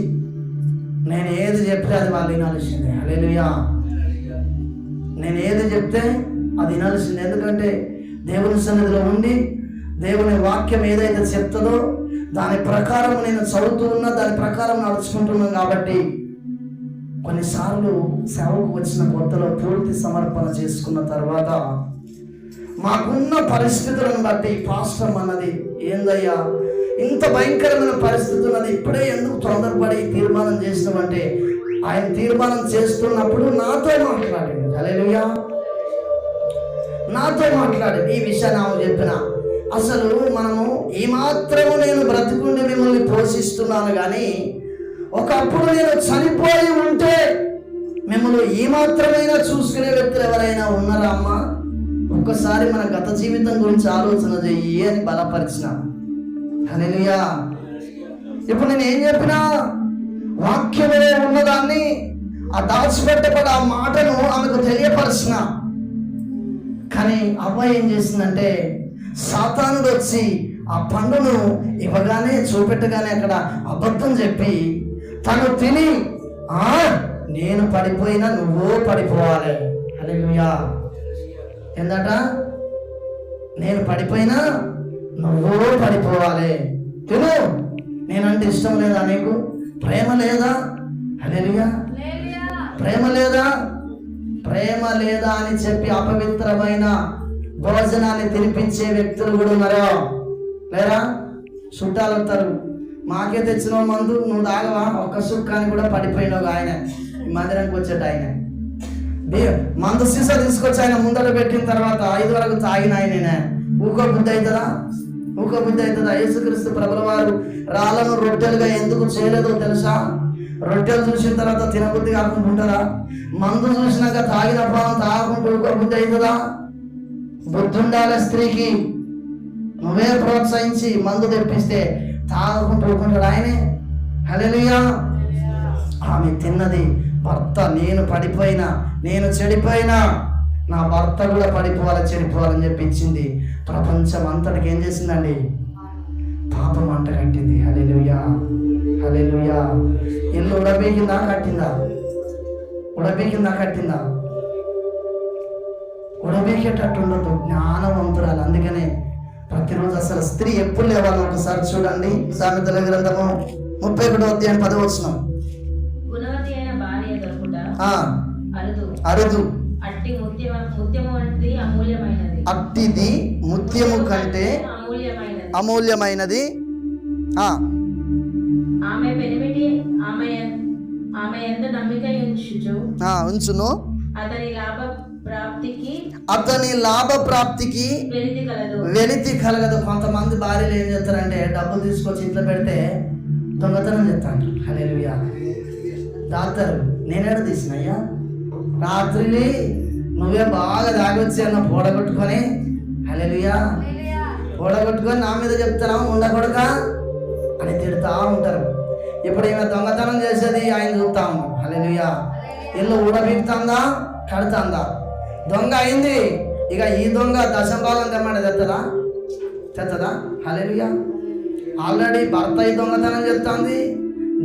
[SPEAKER 1] నేను ఏది చెప్తే అది వాళ్ళు వినాల్సిందే. హల్లెలూయా. నేను ఏది చెప్తే అది వినాల్సిందే. ఎందుకంటే దేవుని సన్నిధిలో ఉండి దేవుని వాక్యం ఏదైతే చెప్తుందో దాని ప్రకారం నేను చదువుతూ ఉన్నా, దాని ప్రకారం నడుచుకుంటున్నాను. కాబట్టి కొన్నిసార్లు సేవకు వచ్చిన కొత్తలో పూర్తి సమర్పణ చేసుకున్న తర్వాత మాకున్న పరిస్థితులను బట్టి పాస్టర్ అన్నది, ఏందయ్యా ఇంత భయంకరమైన పరిస్థితి ఉన్నది, ఇప్పుడే ఎందుకు తొందరపడి తీర్మానం చేసినామంటే, ఆయన తీర్మానం చేస్తున్నప్పుడు నాతో మాట్లాడింది. హల్లెలూయా. నాతో మాట్లాడింది. ఈ విషయాన్ని ఆమె చెప్పిన, అసలు మనము ఈ మాత్రము నేను బ్రతికుండి మిమ్మల్ని పోషిస్తున్నాను, కానీ ఒకప్పుడు నేను చనిపోయి ఉంటే మిమ్మల్ని ఈ మాత్రమైనా చూసుకునే వ్యక్తులు ఎవరైనా ఉన్నారా అమ్మా? ఒక్కసారి మన గత జీవితం గురించి ఆలోచన చెయ్యి అని బలపరిచిన. హల్లెలూయా. ఇప్పుడు నేను ఏం చెప్పినా వాక్యమే ఉన్నదాన్ని, ఆ దాచిపెట్టబడి ఆ మాటను ఆమెకు తెలియపరిచిన. కానీ అవ్వ ఏం చేసిందంటే, సాతానుడు వచ్చి ఆ పండును ఇవ్వగానే చూపెట్టగానే అక్కడ అబద్ధం చెప్పి తను తిని, నేను పడిపోయినా నువ్వు పడిపోవాలి. హల్లెలూయా. ఏందట? నేను పడిపోయినా నువ్వు పడిపోవాలి. తిను. నేనంటే ఇష్టం లేదా నీకు? ప్రేమ లేదా? హల్లెలూయా. ప్రేమ లేదా? ప్రేమ లేదా అని చెప్పి అపవిత్రమైన భోజనాన్ని తినిపించే వ్యక్తులు కూడా ఉన్నారో లేరా? చుట్టాలు వస్తారు, మాకే తెచ్చిన మందు నువ్వు తాగవా? ఒక్క సుక్కాన్ని కూడా పడిపోయినావు. ఆయన ఈ మందిరానికి వచ్చేట ఆయన మందు సీసా తీసుకొచ్చి ఆయన ముందర పెట్టిన తర్వాత 5 వరకు తాగిన ఆయన ఊకో బుద్ధి అవుతుందా? ఊకో బుద్ధి అవుతుందా? యేసుక్రీస్తు ప్రభుల వారు రాళ్ళను రొట్టెలుగా ఎందుకు చేయలేదో తెలుసా? రొట్టెలు చూసిన తర్వాత తినబుద్ధి కాకుండా ఉంటారా? మందు చూసినాక తాగిన పానం తాగకుండా ఊకో బుద్ధి అవుతుందా? బుద్ధి ఉండాలి స్త్రీకి. నువ్వే ప్రోత్సహించి మందు తెప్పిస్తే తాగకుండా ఊరుకుంటాడు ఆయనే. హల్లెలూయా. ఆమె తిన్నది భర్త నేను పడిపోయినా, నేను చెడిపోయినా నా భర్త కూడా పడిపోవాలి, చెడిపోవాలని చెప్పి ఇచ్చింది. ప్రపంచం అంతటికి ఏం చేసిందండి? పాపం అంట కట్టింది. హల్లెలూయా, హల్లెలూయా. ఇల్లు ఉడబీకిందా కట్టిందా? ఉడబీకిందా కట్టిందా? ఉడబీకేటట్టు ఉండదు. జ్ఞానవంతురాలు. అందుకనే ప్రతిరోజు అసలు స్త్రీ ఎప్పుడు లేవాలి ఒకసారి చూడండి. సామెతల గ్రంథము 31వ అధ్యాయం 10వ వచనం. అరుదు, అట్టిది ముత్యము కంటే అమూల్యమైనది. ఉంచును, అతని లాభ ప్రాప్తికి వెలితి కలగదు. కొంతమంది భార్యలు ఏం చేస్తారంటే డబ్బులు తీసుకొచ్చి ఇంట్లో పెడితే దొంగతనం చేస్తాను. హల్లెలూయా. దాతారు. నేనేడ తీసినయ్యా? రాత్రి నువ్వే బాగా తాగొచ్చి అన్న పూడగొట్టుకొని, హల్లెలూయా, పూడగొట్టుకొని నా మీద చెప్తారా ఉండకూడక అని తిడతా ఉంటారు. ఇప్పుడు ఈమె దొంగతనం చేసేది ఆయన చూస్తా ఉన్నాం. హల్లెలూయా. ఇల్లు ఊడబీకుతుందా, కడుతుందా? దొంగ అయింది. ఇక ఈ దొంగ దశంభాగం తెమ్మంటే తెత్తదా? హల్లెలూయా. ఆల్రెడీ భర్త ఈ దొంగతనం చేస్తుంది,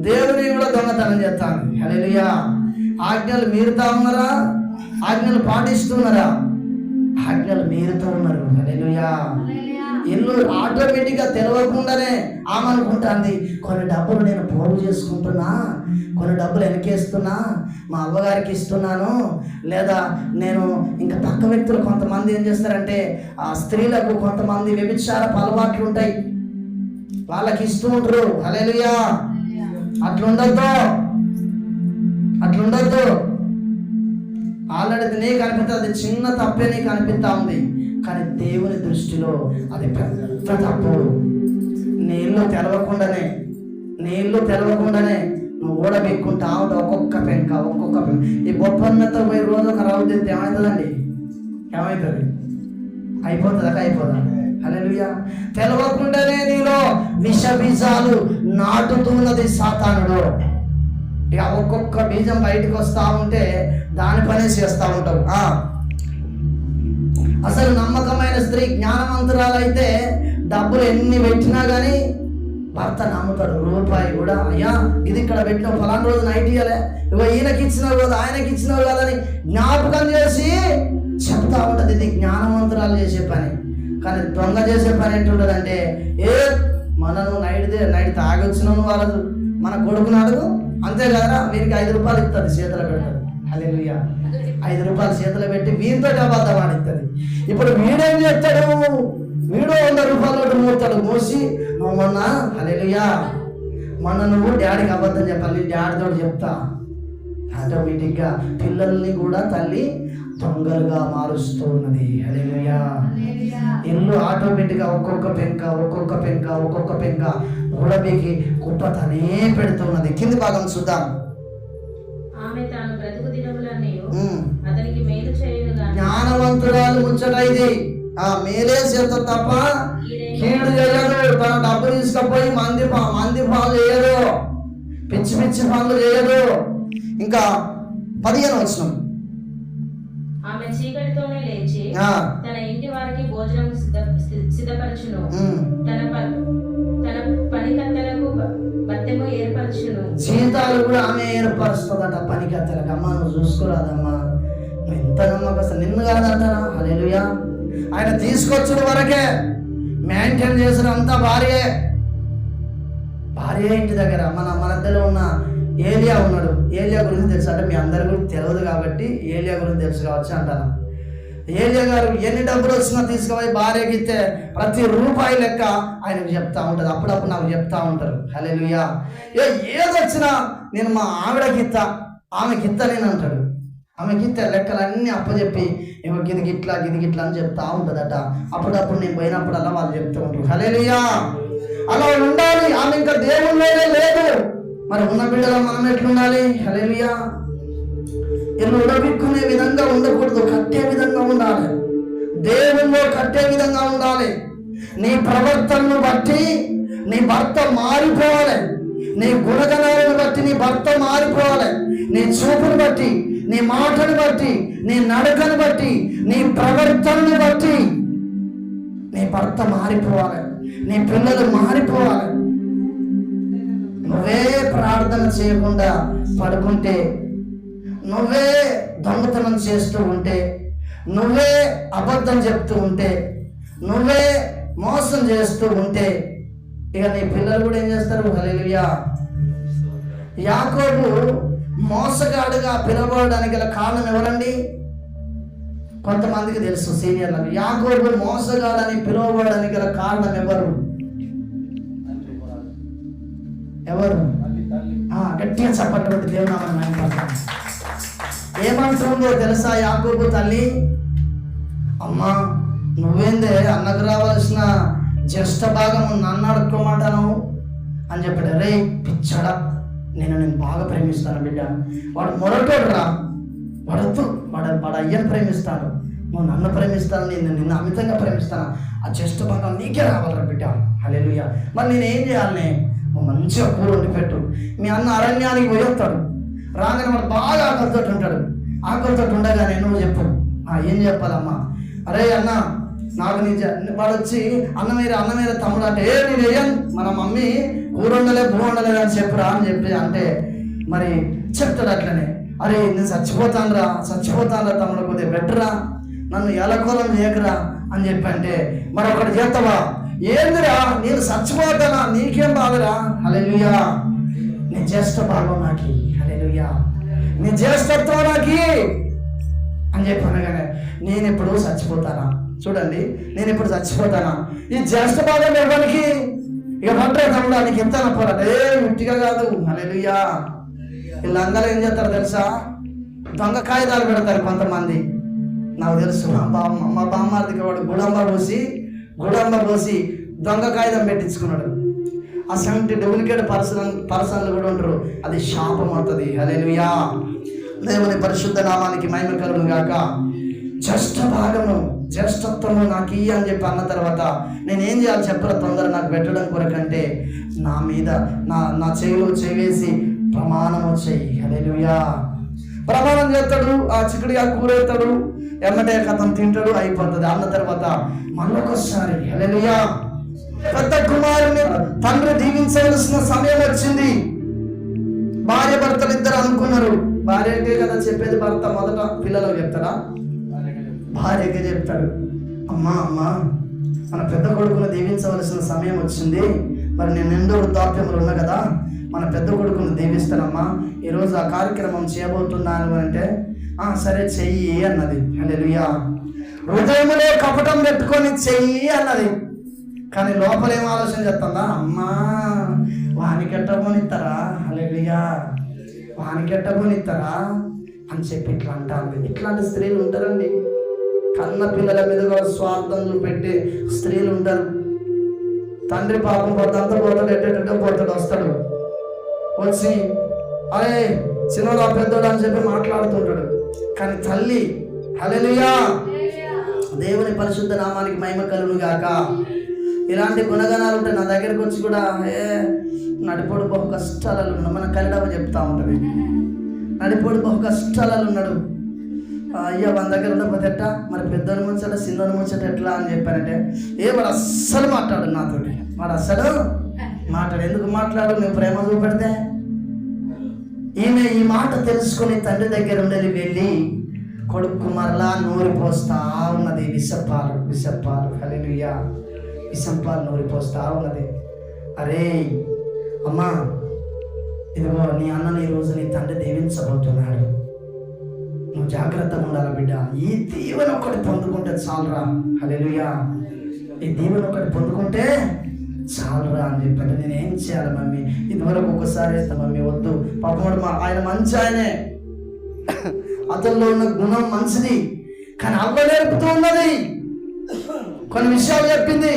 [SPEAKER 1] దేవుని కూడా దొంగతనం చేస్తాను. హల్లెలూయా. ఆజ్ఞలు మీరుతా ఉన్నారా? ఆజ్ఞలు పాటిస్తున్నారా? ఆజ్ఞలు మీరుతూ ఉన్నారు. హల్లెలూయా. ఇల్లు ఆటోమేటిక్గా తెలవకుండానే ఆమె అనుకుంటుంది, కొన్ని డబ్బులు నేను పోగు చేసుకుంటున్నా, కొన్ని డబ్బులు వెనకేస్తున్నా, మా అవ్వగారికి ఇస్తున్నాను, లేదా నేను ఇంకా పక్క వ్యక్తులు కొంతమంది ఏం చేస్తారంటే ఆ స్త్రీలకు కొంతమంది వ్యభిచారపు అలవాట్లు ఉంటాయి, వాళ్ళకి ఇస్తూ ఉంటారు. హల్లెలూయా. అట్లుండద్దు. ఆల్రెడీ నీకు అనిపిస్తుంది చిన్న తప్పే నీకు అనిపిస్తా ఉంది, కానీ దేవుని దృష్టిలో అది పెద్ద తప్పు. నీ ఇల్లు తెలవకుండానే నువ్వు ఊడబెక్కుంటా ఉంటావు ఒక్కొక్క పెంక. ఈ బొప్పన్నతో పోయి రోజు ఒక రౌండ్ చేస్తే ఏమవుతుందండి? ఏమవుతుంది? అయిపోదా? హల్లెలూయా. తెలవకుండానే నీలో విష బీజాలు నాటుతున్నది సాతానుడు. ఇక ఒక్కొక్క బీజం బయటకు వస్తూ ఉంటే దాని పనే చేస్తూ ఉంటావు. అసలు నమ్మకమైన స్త్రీ జ్ఞానవంతురాలైతే డబ్బులు ఎన్ని పెట్టినా కానీ భర్త నమ్ముతాడు. రూపాయి కూడా అయ్యా ఇది ఇక్కడ పెట్టిన ఫలానా రోజు నైట్ ఇయ్యలే, ఇగో ఈయనకి ఇచ్చినావు కదా, ఆయనకి ఇచ్చినావు కదా అని జ్ఞాపకం చేసి చెప్తా ఉంటుంది. ఇది జ్ఞానవంతురాలు చేసే పని. కానీ దొంగ చేసే పని ఎట్టుంటుందంటే, మనను నైట్ తాగొచ్చినాను వాళ్ళదు మన కొడుకుని అడుగు, అంతే కదరా, వీరికి 5 రూపాయలు ఇస్తుంది, చేతిలో పెడతాడు. హల్లెలూయా. 5 రూపాయలు చేతిలో పెట్టి వీరితో అబద్ధం ఆడిస్తుంది. ఇప్పుడు వీడేం చేస్తాడు? వీడు 100 రూపాయలు మూతాడు. మూసి నువ్వు మొన్న, హల్లెలూయా, నువ్వు డాడీకి అబద్ధం చెప్పాలి, నీ డాడీతో చెప్తా. ఆటోమేటిక్గా పిల్లల్ని కూడా తల్లి దొంగలుగా మారుస్తూ ఉన్నది. హల్లెలూయా. ఇల్లు ఆటోమేటిక్గా ఒక్కొక్క పెంక ఉడబీకి కుప్పతనే పెడుతున్నది. కింది భాగం చూద్దాం. జ్ఞానవంతురాలు ముచ్చట ఇది. మేలే చేత తప్ప కీడు చేయదు. తన డబ్బు తీసుకపోయి మంది పనులు చేయదు, పిచ్చి పనులు చేయదు. ఇంకా 15వ వచనం.
[SPEAKER 2] ఆమె చీకటితోనే లేచి తన ఇంటి వారికి భోజనం సిద్ధపరచును, తన పనికత్తెలకు బత్తెము ఏర్పరచును. జీతాలు కూడా ఆమె ఏర్పరుస్తుందట పనికత్తెలకు. అమ్మా నువ్వు చూసుకోరాదమ్మా, నువ్వు ఎంత నమ్మకం, నిన్ను కాదంటారా? హల్లెలూయా.
[SPEAKER 1] ఆయన తీసుకొచ్చిన వరకే మెయింటైన్ చేసిన అంతా భార్యే ఇంటి దగ్గర. మన మధ్యలో ఉన్న ఏలియా ఉన్నాడు. ఏలియా గురించి తెలుసు అంటే మీ అందరి గురించి తెలియదు కాబట్టి ఏలియా గురించి తెలుసు కావచ్చు అంటాను. ఏలియా గారు ఎన్ని డబ్బులు వచ్చినా తీసుకుపోయి భార్యకి ఇస్తే ప్రతి రూపాయి లెక్క ఆయనకు చెప్తా ఉంటుంది. అప్పుడప్పుడు నాకు చెప్తా ఉంటారు. హల్లెలూయా. ఏదొచ్చినా నేను మా ఆవిడకి ఇస్తా, ఆమెకి ఇస్తా నేను అంటాడు. ఆమెకి ఇస్తే లెక్కలన్నీ అప్పచెప్పి గిది గిట్లా అని చెప్తా ఉంటుందట. అప్పుడప్పుడు నేను పోయినప్పుడల్లా వాళ్ళు చెప్తూ ఉంటారు. హల్లెలూయా. అలా ఉండాలి. ఆమె ఇంకా దేవుళ్ళనే లేదు. మరి ఉన్న బిడ్డలో మనం ఎట్లుండాలి? హల్లెలూయా. ఇల్లు ఉడబిక్కునే విధంగా ఉండకూడదు, కట్టే విధంగా ఉండాలి. దేవుల్లో కట్టే విధంగా ఉండాలి. నీ ప్రవర్తనను బట్టి నీ భర్త మారిపోవాలి. నీ గుణగణాలను బట్టి నీ భర్త మారిపోవాలి. నీ చూపును బట్టి, నీ మాటను బట్టి, నీ నడకను బట్టి, నీ ప్రవర్తనను బట్టి నీ భర్త మారిపోవాలి. నీ పిల్లలు మారిపోవాలి. నువ్వే ప్రార్థన చేయకుండా పడుకుంటే, నువ్వే దొంగతనం చేస్తూ ఉంటే, నువ్వే అబద్ధం చెప్తూ ఉంటే, నువ్వే మోసం చేస్తూ ఉంటే ఇక నీ పిల్లలు కూడా ఏం చేస్తారు? హల్లెలూయా. యాకోబు మోసగాడుగా పిలవడానికి గల కారణం ఎవరండి? కొంతమందికి తెలుసు సీనియర్లకు. యాకోబు మోసగాడని పిలువబడడానికి గల కారణం ఎవరు? గట్టిగా చెప్పటువంటి దేవునామం. ఏమంటుందో తెలుసా యాకోబు తల్లి? అమ్మా, నువ్వేందే అన్నకు రావాల్సిన జ్యేష్ఠ భాగం నన్ను అడుక్కోమంటాను అని చెప్పాడు. రే పిచ్చాడా, నేను బాగా ప్రేమిస్తాను బిడ్డ. వాడు మొరటోడు రా, వాడు అయ్యను ప్రేమిస్తాడు, నువ్వు నన్ను ప్రేమిస్తాను, నిన్ను అమితంగా ప్రేమిస్తాను, ఆ జ్యేష్ఠ భాగం నీకే రావాలరా బిడ్డ. హల్లెలూయా. మరి నేనేం చేయాలి? నువ్వు మంచిగా కూర వండి పెట్టు. మీ అన్న అరణ్యానికి పోయి వస్తాడు, రాగానే వాడు బాగా ఆకలితో ఉంటాడు. ఆకలితో ఉండగానే నువ్వు చెప్పు. ఏం చెప్పాలమ్మా? అరే అన్న, నాకు వాడు వచ్చి అన్నమేర తమ్ముడు అంటే నేను వేయను, మన మమ్మీ కూర వండలే భూ వండలేదు అని చెప్పురా అని చెప్పి అంటే మరి చెప్తాడు అట్లనే. అరే నేను చచ్చిపోతాను రా తమ్ముడు, కొద్దిగా బెటరా, నన్ను ఎలకోలం చేయకురా అని చెప్పి అంటే మరి ఒకటి చేస్తావా? ఏందిరా నేను చచ్చిపోతానా, నీకేం బాధరా? హల్లెలూయా. నీ జ్యేష్ఠ భాగం నాకి. హల్లెలూయా. నీ జ్యేష్ఠత్వం నాకి అని చెప్పి అనగానే నేను ఎప్పుడు చచ్చిపోతానా? చూడండి, నేను ఎప్పుడు చచ్చిపోతానా? ఈ జ్యేష్ఠ భాగం ఎవరికి? ఇక పట్టే తమ్ముడు నీకు ఇస్తాను పోరాట. ఉట్టిగా కాదు. హల్లెలూయా. వీళ్ళందరూ ఏం చేస్తారు తెలుసా? దొంగ కాగితాలు పెడతారు కొంతమంది. నాకు తెలుసు, మా బామ్మార్దికి వాడు గుడంబ పోసి దొంగ కాగితం పెట్టించుకున్నాడు. అసంటి డూప్లికేట్ పర్సన్లు కూడా ఉంటారు. అది శాపం అవుతుంది. హల్లెలూయా. దేవుని పరిశుద్ధ నామానికి మహిమ కలుగును గాక. జ్యేష్ఠత్వము నాకు ఇయ్య అని చెప్పి అన్న తర్వాత నేనేం చేయాలి చెప్పరా? తొందర నాకు పెట్టడం కొరకంటే నా మీద నా చెవిలో చెవేసి ప్రమాణం చెయ్యి. హల్లెలూయా. ప్రమాణం చేస్తాడు, ఆ చిక్కుడుగా కూర అవుతాడు, ఎమ్మటే కథం తింటాడు, అయిపోతుంది. అన్న తర్వాత మళ్ళొకసారి హల్లెలూయా పెద్ద కుమారుని తండ్రి దీవించవలసిన సమయం వచ్చింది. భార్య భర్తలు ఇద్దరు అనుకున్నారు. భార్యకే కదా చెప్పేది, భర్త మొదట పిల్లలకు చెప్తాడా? భార్యకే చెప్తాడు. అమ్మా మన పెద్ద కొడుకును దీవించవలసిన సమయం వచ్చింది. మరి నేను ఎంతో వృద్ధాప్యములు ఉన్నా కదా, మన పెద్ద కొడుకును దీవిస్తానమ్మా, ఈరోజు ఆ కార్యక్రమం చేయబోతున్నాను అంటే సరే చెయ్యి అన్నది. హల్లెలూయా. హృదయంలో కపటం పెట్టుకొని చెయ్యి అన్నది. కానీ లోపలేం ఆలోచన చేస్తుందా? అమ్మా వానికెట్టబోనిస్తారా? హల్లెలూయా. వానికెట్టబోనిస్తారా అని చెప్పి ఇట్లా అంటారు. ఇట్లాంటి స్త్రీలు ఉంటారండి. కన్న పిల్లల మీద కూడా స్వార్థం చూపెట్టే స్త్రీలు ఉంటారు. తండ్రి పాపం పోతాంతా పోతాడు, ఎట్టేటో పోతాడు, వస్తాడు, వచ్చి అరే చిన్నోడా పెద్దోడా అని చెప్పి మాట్లాడుతుంటాడు. కానీ తల్లి హల్లెలూయా, దేవుని పరిశుద్ధ నామానికి మహిమ కలుగును గాక. ఇలాంటి గుణగణాలు ఉంటాయి. నా దగ్గరకు వచ్చి కూడా నడిపోడు బహు కష్టాలలో ఉన్నాడు. మన కన్నడవ చెప్తా ఉంటుంది. నడిపోడు బహు కష్టాలలో ఉన్నాడు. అయ్యా మన దగ్గర ఉండకపోతే ఎట్టా, మరి పెద్దోని ముచ్చట చిన్నోని ముచ్చట ఎట్లా అని చెప్పానంటే వాడు అస్సలు మాట్లాడు నాతోటి. వాడు అస్సలు మాట్లాడు. ఎందుకు మాట్లాడు? నువ్వు ప్రేమ చూపెడితే. ఈమె ఈ మాట తెలుసుకొని తండ్రి దగ్గర ఉండేది వెళ్ళి కొడుకు మరలా నూరిపోస్తా ఉన్నది విషపాలు హల్లెలూయా, విషపాలు నూరిపోస్తా ఉన్నది. అరే అమ్మా, ఇదిగో నీ అన్నని ఈరోజు నీ తండ్రి దీవించబోతున్నాడు, నువ్వు జాగ్రత్తగా ఉండాలి బిడ్డ. ఈ దీవెన ఒకటి పొందుకుంటే చాలురా. హల్లెలూయా, ఈ దీవెన ఒకటి పొందుకుంటే చాలురా అని చెప్పండి. నేను ఏం చేయాలి మమ్మీ? ఇదివరకు ఒకసారి అయితే మమ్మీ వద్దు, పాపం ఆయన మంచి ఆయనే, అతనిలో ఉన్న గుణం మంచిది, కానీ అవ్వ నేర్పుతూ ఉన్నది, కొన్ని విషయాలు చెప్పింది.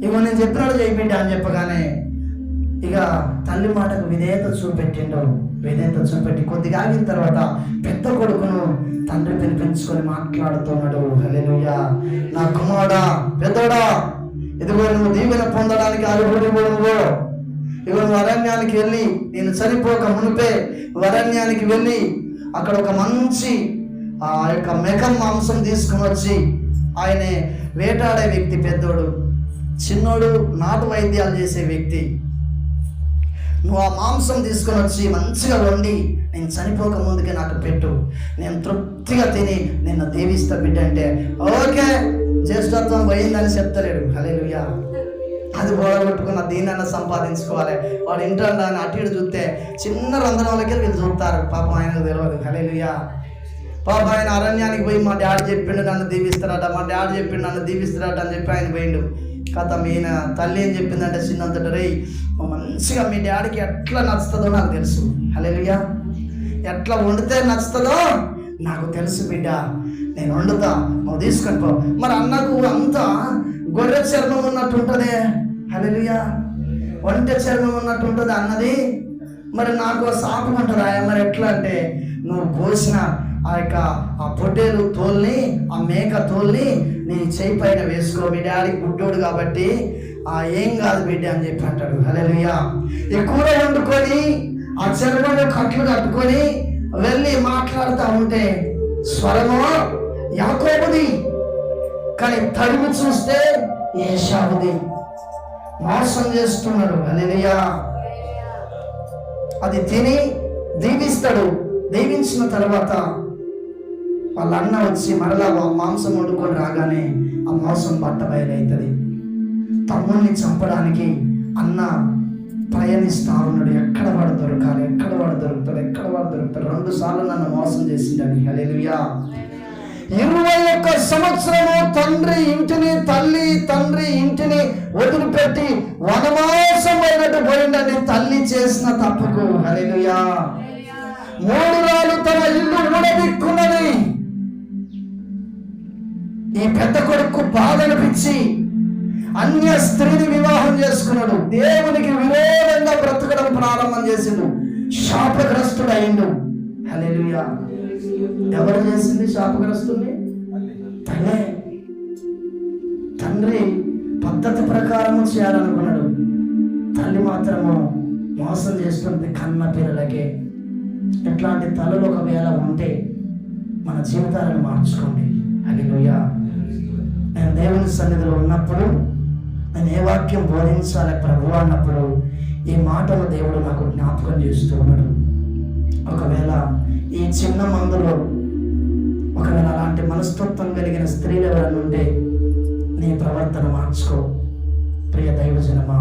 [SPEAKER 1] ఇగో నేను చెప్పినాడు చేయి బిడ్డ అని చెప్పగానే ఇక తల్లి మాటకు విధేయత చూపెట్టి కొద్దిగా ఆగిన తర్వాత పెద్ద కొడుకును తండ్రి పిలిపించుకొని మాట్లాడుతున్నాడు. హల్లెలూయా, నా కుమారుడా, పెద్దోడా, ఇదిగో నువ్వు దీవెన పొందడానికి అర్హుడు. ఇగో నువ్వు అరణ్యానికి వెళ్ళి, నేను చనిపోక మునిపే అరణ్యానికి వెళ్ళి అక్కడ ఒక మంచి ఆ యొక్క మేకం మాంసం తీసుకుని వచ్చి, ఆయనే వేటాడే వ్యక్తి పెద్దోడు, చిన్నోడు నాటు వైద్యాలు చేసే వ్యక్తి. నువ్వు ఆ మాంసం తీసుకొని వచ్చి మంచిగా వండి నేను చనిపోక ముందుకే నాకు పెట్టు, నేను తృప్తిగా తిని నిన్ను దీవిస్తా బిడ్డ అంటే, ఓకే జ్యేష్ఠత్వం పోయిందని చెప్తలేడు. హల్లెలూయా, అది గోడగొట్టుకున్న దీన్నైనా సంపాదించుకోవాలి. వాడు ఇంట్లో అని అటు ఇటు చూస్తే చిన్న రంధ్రంలోకి వీళ్ళు చూస్తారు, పాపం ఆయనకు తెలియదు. హల్లెలూయా, పాపం ఆయన అరణ్యానికి పోయి మా డాడీ చెప్పిండు నన్ను దీవిస్తారట అని చెప్పి ఆయన పోయిండు. కథ ఈయన తల్లి ఏం చెప్పిందంటే చిన్నంతట, రే మంచిగా మీ డాడీకి ఎట్లా నచ్చుతుందో నాకు తెలుసు. హల్లెలూయా, ఎట్లా వండితే నచ్చుతుందో నాకు తెలుసు బిడ్డ, నేను వండుతా, నువ్వు తీసుకొని పో. మరి అన్నకు అంతా గొర్రె చర్మం ఉన్నట్టు ఉంటుందే. హల్లెలూయా, ఒంటె చర్మం ఉన్నట్టు ఉంటుంది అన్నది. మరి నాకు శాపం ఉంటుందా? మరి ఎట్లా అంటే, నువ్వు కోసిన ఆ పొట్టేలు తోల్ని, ఆ మేక తోల్ని నీ చేయి పైన వేసుకో, మీ డాడీ గుడ్డోడు కాబట్టి ఏం కాదు బిడ్డ అని చెప్పి అంటాడు. హల్లెలూయా, ఈ కూర వండుకొని ఆ చర్మంలో కట్లు కట్టుకొని వెళ్ళి మాట్లాడుతూ ఉంటే స్వరము యాకోబుది, కానీ తడిమి చూస్తే ఏశావుది. మోసం చేస్తున్నాడు. హల్లెలూయా, అది తిని దీవిస్తాడు. దీవించిన తర్వాత వాళ్ళ అన్న వచ్చి మరలా మాంసం వండుకొని రాగానే ఆ మోసం బట్టబయలవుతుంది. తమ్ముడిని చంపడానికి అన్న ప్రయాణిస్తా ఉన్నాడు. ఎక్కడ వాడు దొరకాలి, ఎక్కడ వాడు దొరుకుతాడు. 2 సార్లు నన్ను మోసం చేసిండని. హల్లెలూయా, 21 సంవత్సరము తండ్రి ఇంటిని వదిలిపెట్టి వనవాసం అయినట్టు పోయిందని తల్లి చేసిన తప్పుకు. హల్లెలూయా, 3 రాళ్ళు తన ఇల్లు ఊడబిక్కున్నది. ఈ పెద్ద కొడుకు బాధ అనిపించి అన్య స్త్రీని వివాహం చేసుకున్నాడు. దేవునికి విరోధంగా బ్రతకడం ప్రారంభం చేసిండు. శాపగ్రస్తుడు అయిండు. హల్లెలూయా, ఎవరు చేసింది శాపగ్రస్తుని? తనే. తండ్రి పద్ధతి ప్రకారం చేయాలనుకున్నాడు, తల్లి మాత్రము మోసం చేస్తుంది కన్న పిల్లలకే. ఇట్లాంటి తల్లులు ఒకవేళ ఉంటే మన జీవితాలను మార్చుకోండి. హల్లెలూయా, నేను దేవుని సన్నిధిలో ఉన్నప్పుడు నేను ఏ వాక్యం బోధించాలి ప్రభు అన్నప్పుడు ఈ మాటలు దేవుడు నాకు జ్ఞాపకం చేస్తూ ఉన్నాడు. ఒకవేళ ఈ చిన్న మందులో ఒకవేళ అలాంటి మనస్తత్వం కలిగిన స్త్రీలు ఎవరైనా ఉంటే నీ ప్రవర్తన మార్చుకో. ప్రియ దైవజనమా,